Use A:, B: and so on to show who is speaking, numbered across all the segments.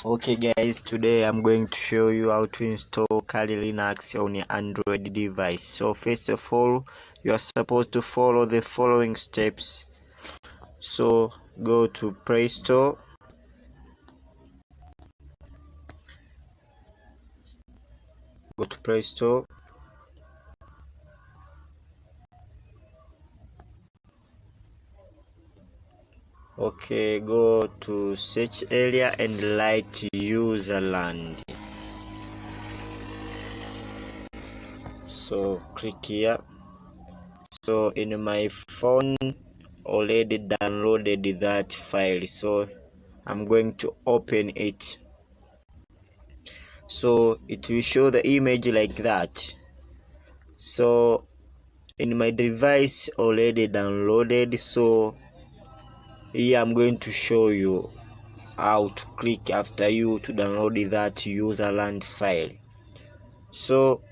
A: Okay guys, today I'm going to show you how to install Kali Linux on your Android device. So first of all, you are supposed to follow the following steps. So go to Play Store, okay, go to search area and write userland. So click here. So in my phone already downloaded that file, so I'm going to open it. So it will show the image like that. So in my device already downloaded, so here I'm going to show you how to click after you to download that userland file. So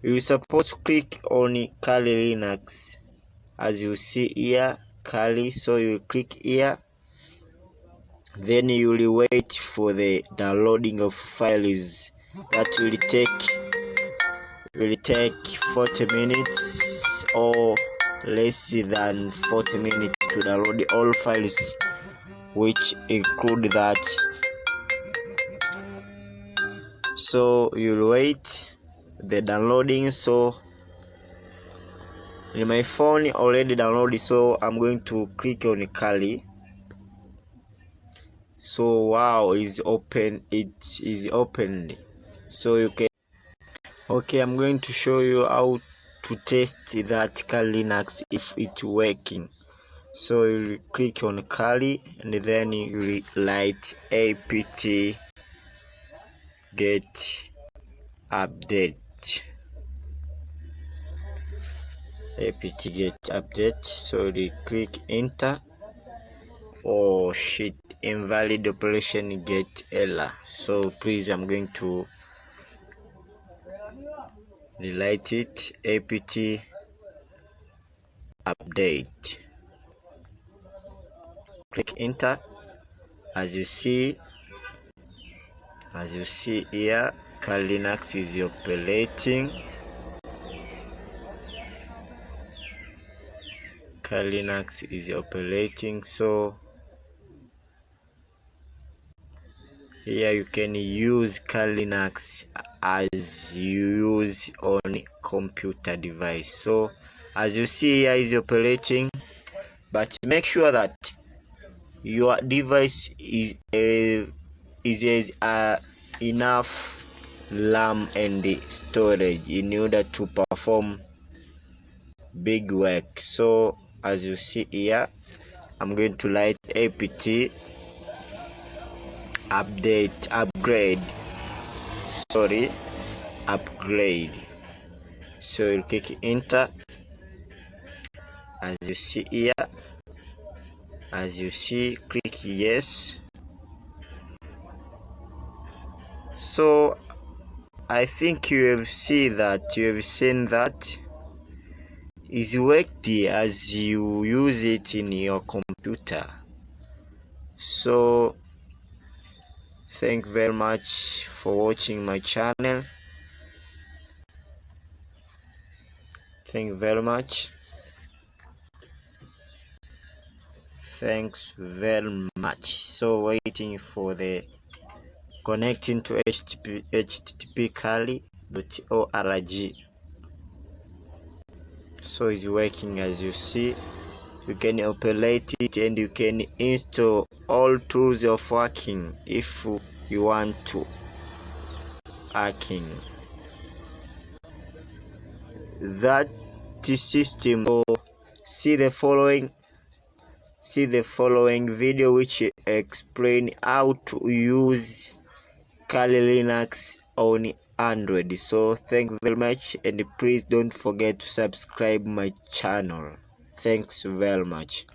A: you're supposed to click on Kali Linux, as you see here, Kali. So you click here, then you will wait for the downloading of files. That will take 40 minutes or less than 40 minutes to download all files, which include that. So you'll wait the downloading. So in my phone already downloaded, so I'm going to click on Kali. So wow, is open, it is opened. So you can, okay, I'm going to show you how to test that Kali Linux if it's working. So you click on Kali and then you write apt get update, apt get update. So you click enter. Oh shit, invalid operation, get error. So please, I'm going to delete it. Apt update, click enter. As you see here, Kali Linux is operating. Kali Linux is operating. So here you can use Kali Linux as you use on computer device. So as you see here, is operating, but make sure that your device is enough RAM and storage in order to perform big work. So as you see here, I'm going to write apt upgrade. So you click enter. As you see here, click yes. So I think you have seen that is worked as you use it in your computer. So thank you very much for watching my channel. Thank you very much. Thanks very much. So waiting for the connecting to http://kali.org. So it's working. As you see, you can operate it and you can install all tools of working if you want to hacking that system. Or see the following video which explain how to use Kali Linux on Android. So thank you very much, and please don't forget to subscribe my channel. Thanks very much.